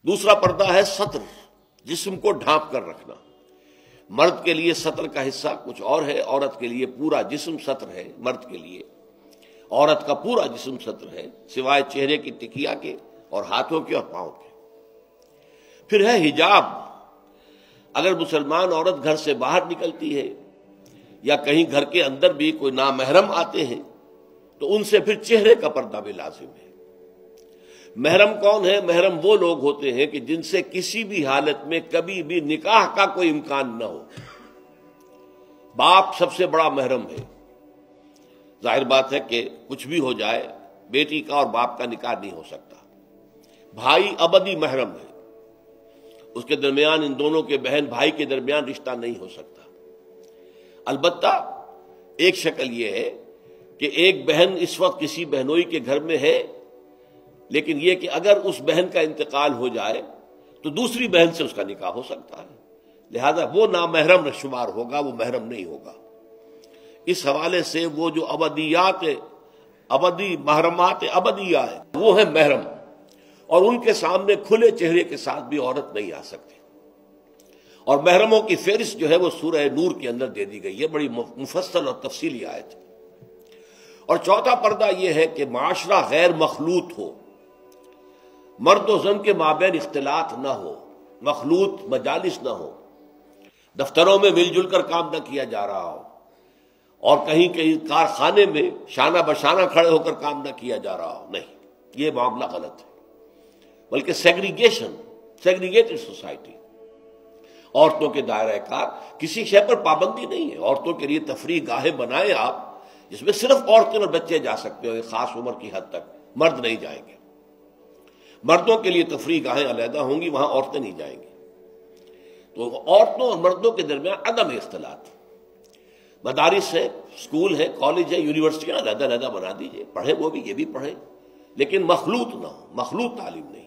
دوسرا پردہ ہے سطر، جسم کو ڈھانپ کر رکھنا۔ مرد کے لیے سطر کا حصہ کچھ اور ہے، عورت کے لیے پورا جسم سطر ہے۔ مرد کے لیے عورت کا پورا جسم سطر ہے، سوائے چہرے کی ٹکیا کے اور ہاتھوں کے اور پاؤں کے۔ پھر ہے حجاب۔ اگر مسلمان عورت گھر سے باہر نکلتی ہے یا کہیں گھر کے اندر بھی کوئی نامحرم آتے ہیں تو ان سے پھر چہرے کا پردہ بھی لازم ہے۔ محرم کون ہے؟ محرم وہ لوگ ہوتے ہیں کہ جن سے کسی بھی حالت میں کبھی بھی نکاح کا کوئی امکان نہ ہو۔ باپ سب سے بڑا محرم ہے۔ ظاہر بات ہے کہ کچھ بھی ہو جائے بیٹی کا اور باپ کا نکاح نہیں ہو سکتا۔ بھائی ابدی محرم ہے، اس کے درمیان، ان دونوں کے بہن بھائی کے درمیان رشتہ نہیں ہو سکتا۔ البتہ ایک شکل یہ ہے کہ ایک بہن اس وقت کسی بہنوئی کے گھر میں ہے، لیکن یہ کہ اگر اس بہن کا انتقال ہو جائے تو دوسری بہن سے اس کا نکاح ہو سکتا ہے، لہذا وہ نامحرم شمار ہوگا، وہ محرم نہیں ہوگا۔ اس حوالے سے وہ جو ابدی محرمات ابدیہ ہے وہ ہے محرم، اور ان کے سامنے کھلے چہرے کے ساتھ بھی عورت نہیں آ سکتی۔ اور محرموں کی فہرست جو ہے وہ سورہ نور کے اندر دے دی گئی ہے، بڑی مفصل اور تفصیلی آیت ہے۔ اور چوتھا پردہ یہ ہے کہ معاشرہ غیر مخلوط ہو، مرد و زن کے مابین اختلاط نہ ہو، مخلوط مجالس نہ ہو، دفتروں میں مل جل کر کام نہ کیا جا رہا ہو، اور کہیں کہیں کارخانے میں شانہ بشانہ کھڑے ہو کر کام نہ کیا جا رہا ہو، نہیں، یہ معاملہ غلط ہے۔ بلکہ سیگریگیٹڈ سوسائٹی، عورتوں کے دائرہ کار، کسی شے پر پابندی نہیں ہے۔ عورتوں کے لیے تفریح گاہیں بنائیں آپ، جس میں صرف عورتیں اور بچے جا سکتے ہو ایک خاص عمر کی حد تک، مرد نہیں جائیں گے۔ مردوں کے لیے تفریح گاہیں علیحدہ ہوں گی، وہاں عورتیں نہیں جائیں گی۔ تو عورتوں اور مردوں کے درمیان عدم اختلاط، مدارس ہے، اسکول ہے، کالج ہے، یونیورسٹیاں علیحدہ علیحدہ بنا دیجئے، پڑھیں وہ بھی، یہ بھی پڑھیں، لیکن مخلوط نہ ہو، مخلوط تعلیم نہیں۔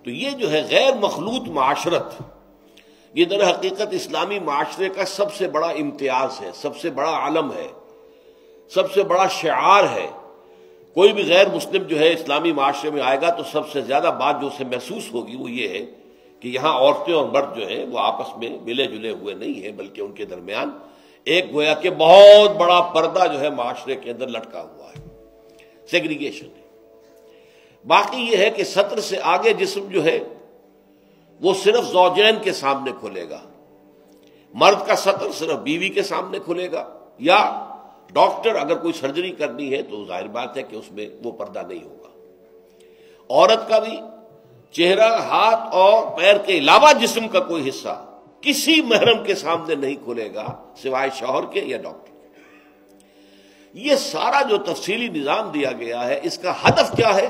تو یہ جو ہے غیر مخلوط معاشرت، یہ در حقیقت اسلامی معاشرے کا سب سے بڑا امتیاز ہے، سب سے بڑا علم ہے، سب سے بڑا شعار ہے۔ کوئی بھی غیر مسلم جو ہے اسلامی معاشرے میں آئے گا تو سب سے زیادہ بات جو اسے محسوس ہوگی وہ یہ ہے کہ یہاں عورتیں اور مرد جو ہیں وہ آپس میں ملے جلے ہوئے نہیں ہیں، بلکہ ان کے درمیان ایک گویا کہ بہت بڑا پردہ جو ہے معاشرے کے اندر لٹکا ہوا ہے، سیگریگیشن ہے۔ باقی یہ ہے کہ سطر سے آگے جسم جو ہے وہ صرف زوجین کے سامنے کھلے گا۔ مرد کا سطر صرف بیوی کے سامنے کھلے گا، یا ڈاکٹر اگر کوئی سرجری کرنی ہے تو ظاہر بات ہے کہ اس میں وہ پردہ نہیں ہوگا۔ عورت کا بھی چہرہ، ہاتھ اور پیر کے علاوہ جسم کا کوئی حصہ کسی محرم کے سامنے نہیں کھلے گا سوائے شوہر کے یا ڈاکٹر کے۔ یہ سارا جو تفصیلی نظام دیا گیا ہے، اس کا ہدف کیا ہے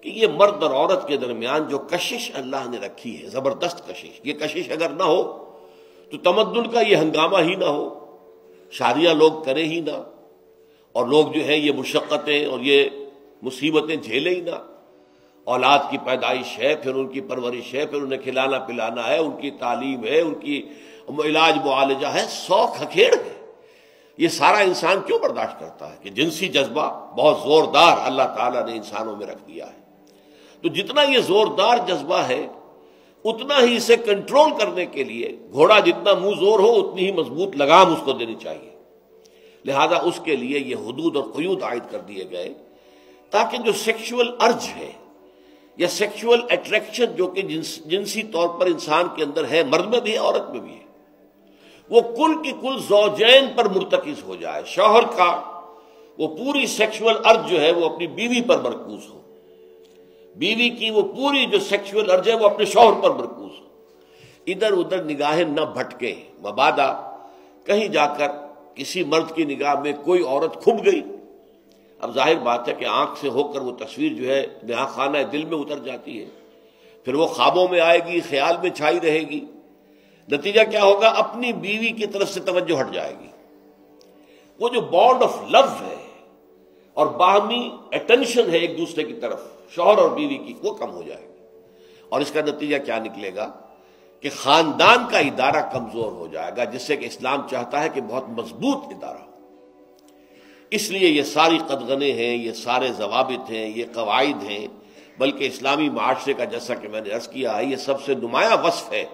کہ یہ مرد اور عورت کے درمیان جو کشش اللہ نے رکھی ہے، زبردست کشش، یہ کشش اگر نہ ہو تو تمدن کا یہ ہنگامہ ہی نہ ہو، شادیاں لوگ کریں ہی نہ، اور لوگ جو ہیں یہ مشقتیں اور یہ مصیبتیں جھیلیں ہی نہ۔ اولاد کی پیدائش ہے، پھر ان کی پرورش ہے، پھر انہیں کھلانا پلانا ہے، ان کی تعلیم ہے، ان کی علاج معالجہ ہے، سو کھکھیڑ ہے۔ یہ سارا انسان کیوں برداشت کرتا ہے کہ جنسی جذبہ بہت زوردار اللہ تعالیٰ نے انسانوں میں رکھ دیا ہے۔ تو جتنا یہ زوردار جذبہ ہے اتنا ہی اسے کنٹرول کرنے کے لیے گھوڑا جتنا منہ زور ہو اتنی ہی مضبوط لگام اس کو دینی چاہیے۔ لہذا اس کے لیے یہ حدود اور قیود عائد کر دیے گئے تاکہ جو سیکشول ارج ہے یا سیکشول اٹریکشن جو کہ جنسی طور پر انسان کے اندر ہے، مرد میں بھی ہے عورت میں بھی ہے، وہ کل کی کل زوجین پر مرتکز ہو جائے۔ شوہر کا وہ پوری سیکشول ارج جو ہے وہ اپنی بیوی پر مرکوز ہو، بیوی کی وہ پوری جو سیکشول ارج ہے وہ اپنے شوہر پر مرکوز ہو، ادھر ادھر نگاہیں نہ بھٹکیں۔ مبادا کہیں جا کر کسی مرد کی نگاہ میں کوئی عورت کھب گئی، اب ظاہر بات ہے کہ آنکھ سے ہو کر وہ تصویر جو ہے نہا خانہ دل میں اتر جاتی ہے، پھر وہ خوابوں میں آئے گی، خیال میں چھائی رہے گی، نتیجہ کیا ہوگا؟ اپنی بیوی کی طرف سے توجہ ہٹ جائے گی، وہ جو بانڈ آف لو ہے اور باہمی اٹینشن ہے ایک دوسرے کی طرف شوہر اور بیوی کی، وہ کم ہو جائے گی، اور اس کا نتیجہ کیا نکلے گا کہ خاندان کا ادارہ کمزور ہو جائے گا، جس سے کہ اسلام چاہتا ہے کہ بہت مضبوط ادارہ ہو۔ اس لیے یہ ساری قدغنیں ہیں، یہ سارے ضوابط ہیں، یہ قواعد ہیں، بلکہ اسلامی معاشرے کا جیسا کہ میں نے عرض کیا یہ سب سے نمایاں وصف ہے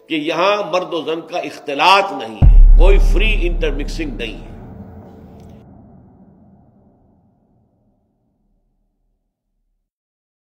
کہ یہاں مرد و زن کا اختلاط نہیں ہے، کوئی فری انٹر مکسنگ نہیں ہے۔